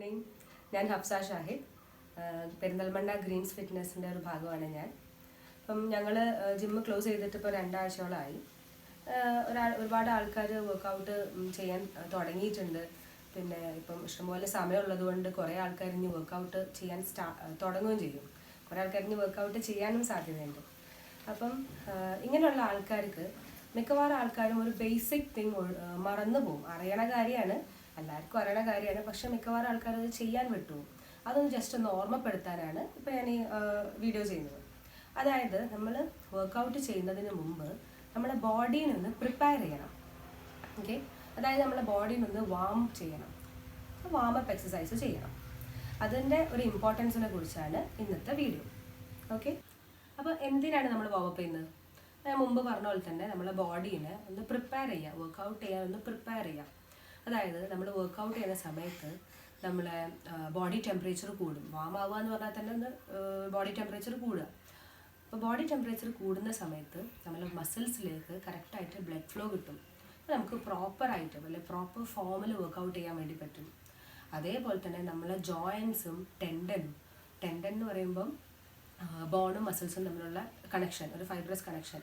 Evening. ഞാൻ Hafsa Shahid. Perinthalmanna Green's ഫിറ്റ്നസിൻ്റെ ഒരു ഭാഗമാണ് ഞാൻ. അപ്പം ഞങ്ങൾ ജിമ്മ് ക്ലോസ് ചെയ്തിട്ട് ഇപ്പോൾ 2 ആഴ്ചയോളമായി. ഒരുപാട് ആൾക്കാർ വർക്കൗട്ട് ചെയ്യാൻ തുടങ്ങിയിട്ടുണ്ട്. പിന്നെ ഇപ്പം ഇഷ്ടംപോലെ സമയമുള്ളത് കൊണ്ട് കുറേ ആൾക്കാർ ഇനി വർക്കൗട്ട് ചെയ്യാൻ തുടങ്ങുകയും ചെയ്യും. കുറേ ആൾക്കാർ ഇനി വർക്കൗട്ട് ചെയ്യാനും സാധ്യതയുണ്ട്. അപ്പം ഇങ്ങനെയുള്ള ആൾക്കാർക്ക് മിക്കവാറും ആൾക്കാരും ഒരു ബേസിക് തിങ് മറന്നു പോകും. അറിയണ കാര്യമാണ്, എല്ലാവർക്കും അറിയണ കാര്യമാണ്, പക്ഷെ മിക്കവാറും ആൾക്കാർ അത് ചെയ്യാൻ വിട്ടുപോകും. അതൊന്ന് ജസ്റ്റ് ഒന്ന് ഓർമ്മപ്പെടുത്താനാണ് ഇപ്പോൾ ഞാൻ ഈ വീഡിയോ ചെയ്യുന്നത്. അതായത് നമ്മൾ വർക്കൗട്ട് ചെയ്യുന്നതിന് മുമ്പ് നമ്മുടെ ബോഡിയെ ഒന്ന് പ്രിപ്പയർ ചെയ്യണം. ഓക്കെ, അതായത് നമ്മുടെ ബോഡിയെ ഒന്ന് വാം ചെയ്യണം, വാമപ്പ് എക്സസൈസ് ചെയ്യണം. അതിൻ്റെ ഒരു ഇമ്പോർട്ടൻസിനെ കുറിച്ചാണ് ഇന്നത്തെ വീഡിയോ. ഓക്കെ, അപ്പോൾ എന്തിനാണ് നമ്മൾ വാമപ്പ് ചെയ്യുന്നത്? ഞാൻ മുമ്പ് പറഞ്ഞ പോലെ തന്നെ നമ്മളെ ബോഡീനെ ഒന്ന് പ്രിപ്പയർ ചെയ്യുക, വർക്കൗട്ട് ചെയ്യാൻ ഒന്ന് പ്രിപ്പയർ ചെയ്യുക. അതായത് നമ്മൾ വർക്കൗട്ട് ചെയ്യുന്ന സമയത്ത് നമ്മളെ ബോഡി ടെമ്പറേച്ചർ കൂടും. വാം ആവുക എന്ന് പറഞ്ഞാൽ തന്നെ ഒന്ന് ബോഡി ടെമ്പറേച്ചർ കൂടുക. അപ്പോൾ ബോഡി ടെമ്പറേച്ചർ കൂടുന്ന സമയത്ത് നമ്മളെ മസിൽസിലേക്ക് കറക്റ്റായിട്ട് ബ്ലഡ് ഫ്ലോ കിട്ടും. അപ്പോൾ നമുക്ക് പ്രോപ്പറായിട്ട് അല്ലെങ്കിൽ പ്രോപ്പർ ഫോമിൽ വർക്കൗട്ട് ചെയ്യാൻ വേണ്ടി പറ്റും. അതേപോലെ തന്നെ നമ്മളെ ജോയിൻസും ടെൻഡൻ എന്ന് പറയുമ്പം ബോണും മസിൽസും തമ്മിലുള്ള കണക്ഷൻ, ഒരു ഫൈബ്രസ് കണക്ഷൻ,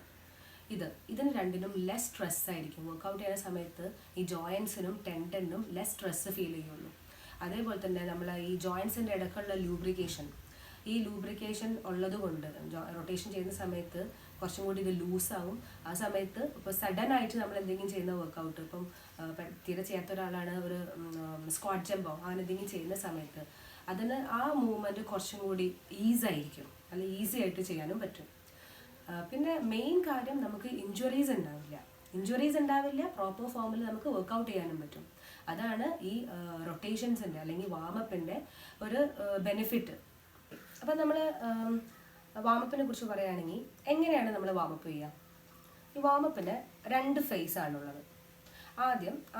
ഇതിന് രണ്ടിനും ലെസ് സ്ട്രെസ് ആയിരിക്കും. വർക്കൗട്ട് ചെയ്യുന്ന സമയത്ത് ഈ ജോയിൻസിനും ടെൻഡനും ലെസ് സ്ട്രെസ് ഫീൽ ചെയ്യുള്ളൂ. അതേപോലെ തന്നെ നമ്മൾ ഈ ജോയിൻസിൻ്റെ ഇടയ്ക്കുള്ള ഈ ലൂബ്രിക്കേഷൻ ഉള്ളത് കൊണ്ട് റൊട്ടേഷൻ ചെയ്യുന്ന സമയത്ത് കുറച്ചും കൂടി ഇത് ലൂസാവും. ആ സമയത്ത് ഇപ്പോൾ സഡൻ ആയിട്ട് നമ്മൾ എന്തെങ്കിലും ചെയ്യുന്ന വർക്കൗട്ട്, ഇപ്പം തീരെ ചെയ്യാത്ത ഒരാളാണ് ഒരു സ്ക്വാട്ട് ജമ്പോ അങ്ങനെ എന്തെങ്കിലും ചെയ്യുന്ന സമയത്ത് അതിന് ആ മൂവ്മെൻറ്റ് കുറച്ചും കൂടി ഈസായിരിക്കും, അല്ലെങ്കിൽ ഈസി ആയിട്ട് ചെയ്യാനും പറ്റും. പിന്നെ മെയിൻ കാര്യം നമുക്ക് ഇഞ്ചുറീസ് ഉണ്ടാവില്ല, പ്രോപ്പർ ഫോമിൽ നമുക്ക് വർക്കൗട്ട് ചെയ്യാനും പറ്റും. അതാണ് ഈ റൊട്ടേഷൻസിൻ്റെ അല്ലെങ്കിൽ വാമപ്പിൻ്റെ ഒരു ബെനിഫിറ്റ്. അപ്പം നമ്മൾ വാമപ്പിനെ കുറിച്ച് പറയുകയാണെങ്കിൽ എങ്ങനെയാണ് നമ്മൾ വാമപ്പ് ചെയ്യുക? ഈ വാമപ്പിന് 2 ഫേസ് ആണുള്ളത്.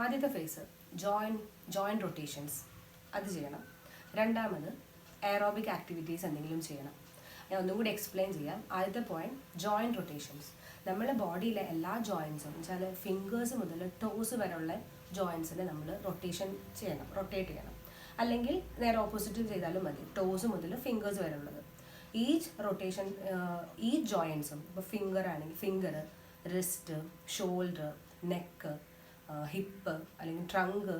ആദ്യത്തെ ഫേസ് ജോയിൻറ്റ് റൊട്ടേഷൻസ്, അത് ചെയ്യണം. രണ്ടാമത് എയറോബിക് ആക്ടിവിറ്റീസ് എന്തെങ്കിലും ചെയ്യണം. ഞാൻ ഒന്നും കൂടി എക്സ്പ്ലെയിൻ ചെയ്യാം. ആദ്യത്തെ പോയിന്റ് ജോയിൻറ്റ് റൊട്ടേഷൻസ്. നമ്മുടെ ബോഡിയിലെ എല്ലാ ജോയിൻസും വെച്ചാൽ ഫിംഗേഴ്സ് മുതൽ ടോസ് വരെയുള്ള ജോയിൻസിനെ നമ്മൾ റൊട്ടേറ്റ് ചെയ്യണം. അല്ലെങ്കിൽ നേരെ ഓപ്പോസിറ്റ് ചെയ്താലും മതി, ടോസ് മുതൽ ഫിംഗേഴ്സ് വരെ ഉള്ളത്. ഈ ജോയിൻസും ഇപ്പോൾ finger, wrist, shoulder, neck, hip അല്ലെങ്കിൽ ട്രങ്ക്,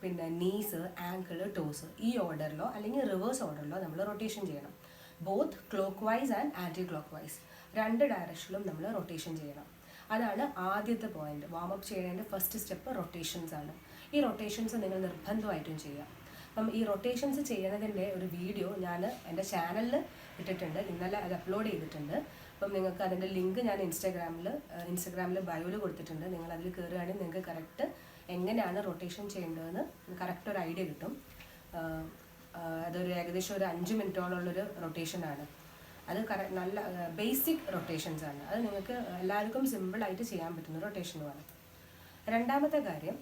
പിന്നെ നീസ്, ആങ്കിൾ, ടോസ്, ഈ ഓർഡറിലോ അല്ലെങ്കിൽ റിവേഴ്സ് ഓർഡറിലോ നമ്മൾ റൊട്ടേഷൻ ചെയ്യണം. Both clockwise and anti clockwise, 2 ഡയറക്ഷനിലും നമ്മൾ റൊട്ടേഷൻ ചെയ്യണം. അതാണ് ആദ്യത്തെ പോയിന്റ്. വാമപ്പ് ചെയ്യുന്നതിൻ്റെ ഫസ്റ്റ് സ്റ്റെപ്പ് റൊട്ടേഷൻസ് ആണ്. ഈ റൊട്ടേഷൻസ് നിങ്ങൾ നിർബന്ധമായിട്ടും ചെയ്യുക. അപ്പം ഈ റൊട്ടേഷൻസ് ചെയ്യുന്നതിൻ്റെ ഒരു വീഡിയോ ഞാൻ എൻ്റെ ചാനലിൽ ഇട്ടിട്ടുണ്ട്, ഇന്നലെ അത് അപ്ലോഡ് ചെയ്തിട്ടുണ്ട്. അപ്പം നിങ്ങൾക്ക് അതിൻ്റെ ലിങ്ക് ഞാൻ ഇൻസ്റ്റഗ്രാമിൽ ബയോയിൽ കൊടുത്തിട്ടുണ്ട്. നിങ്ങൾ അതിൽ കയറുകയാണെങ്കിൽ നിങ്ങൾക്ക് കറക്റ്റ് എങ്ങനെയാണ് റൊട്ടേഷൻ ചെയ്യേണ്ടതെന്ന് കറക്റ്റ് ഒരു ഐഡിയ കിട്ടും. അതൊരു ഏകദേശം ഒരു 5 മിനിറ്റോളമുള്ളൊരു റൊട്ടേഷനാണ്. അത് നല്ല ബേസിക് റൊട്ടേഷൻസ് ആണ്. അത് നിങ്ങൾക്ക് എല്ലാവർക്കും സിമ്പിളായിട്ട് ചെയ്യാൻ പറ്റുന്ന റൊട്ടേഷനുമാണ്. രണ്ടാമത്തെ കാര്യം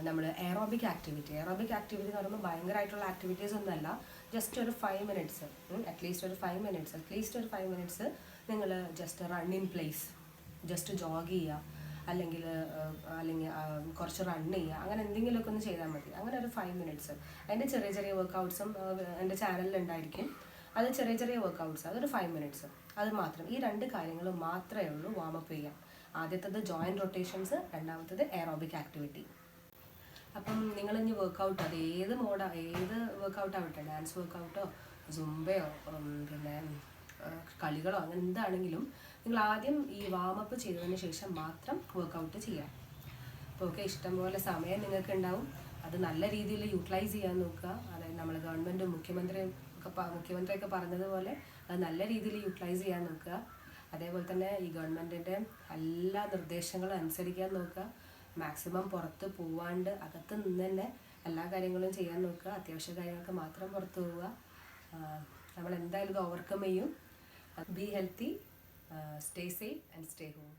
നമ്മൾ എയറോബിക് ആക്ടിവിറ്റി എന്ന് പറയുമ്പോൾ ഭയങ്കരമായിട്ടുള്ള ആക്ടിവിറ്റീസ് ഒന്നുമല്ല. ജസ്റ്റ് ഒരു 5 മിനിറ്റ്സ്, അറ്റ്ലീസ്റ്റ് ഒരു 5 മിനിറ്റ്സ് നിങ്ങൾ just run in place, just Jog ചെയ്യുക, അല്ലെങ്കിൽ കുറച്ച് റൺ ചെയ്യുക, അങ്ങനെ എന്തെങ്കിലുമൊക്കെ ഒന്ന് ചെയ്താൽ മതി. അങ്ങനെ ഒരു 5 മിനിറ്റ്സ്. അതിൻ്റെ ചെറിയ വർക്കൗട്ട്സും എൻ്റെ ചാനലിൽ ഉണ്ടായിരിക്കും. അത് ചെറിയ വർക്കൗട്ട്സ്, അതൊരു 5 മിനിറ്റ്സ്, അത് മാത്രം. ഈ 2 കാര്യങ്ങൾ മാത്രമേ ഉള്ളൂ വാമപ്പ് ചെയ്യാം. ആദ്യത്തേത് ജോയിൻറ്റ് റൊട്ടേഷൻസ്, രണ്ടാമത്തേത് എയറോബിക് ആക്ടിവിറ്റി. അപ്പം നിങ്ങളിനി വർക്കൗട്ട്, അത് ഏത് വർക്കൗട്ട് ആവട്ടെ, ഡാൻസ് വർക്കൗട്ടോ സുംബയോ പിന്നെ കളികളോ അങ്ങനെ എന്താണെങ്കിലും നിങ്ങൾ ആദ്യം ഈ വാമപ്പ് ചെയ്തതിന് ശേഷം മാത്രം വർക്കൗട്ട് ചെയ്യാം. അപ്പോൾ ഇഷ്ടംപോലെ സമയം നിങ്ങൾക്ക് ഉണ്ടാവും. അത് നല്ല രീതിയിൽ യൂട്ടിലൈസ് ചെയ്യാൻ നോക്കുക. അതായത് നമ്മൾ ഗവൺമെൻറ്റും മുഖ്യമന്ത്രിയൊക്കെ പറഞ്ഞതുപോലെ അത് നല്ല രീതിയിൽ യൂട്ടിലൈസ് ചെയ്യാൻ നോക്കുക. അതേപോലെ തന്നെ ഈ ഗവൺമെൻറ്റിൻ്റെ എല്ലാ നിർദ്ദേശങ്ങളും അനുസരിക്കാൻ നോക്കുക. മാക്സിമം പുറത്ത് പോവാണ്ട് അകത്ത് നിന്ന് തന്നെ എല്ലാ കാര്യങ്ങളും ചെയ്യാൻ നോക്കുക. അത്യാവശ്യ കാര്യങ്ങൾക്ക് മാത്രം പുറത്ത് പോവുക. നമ്മൾ എന്തായാലും ഇത് ഓവർകം ചെയ്യും. Be healthy, stay safe and stay home.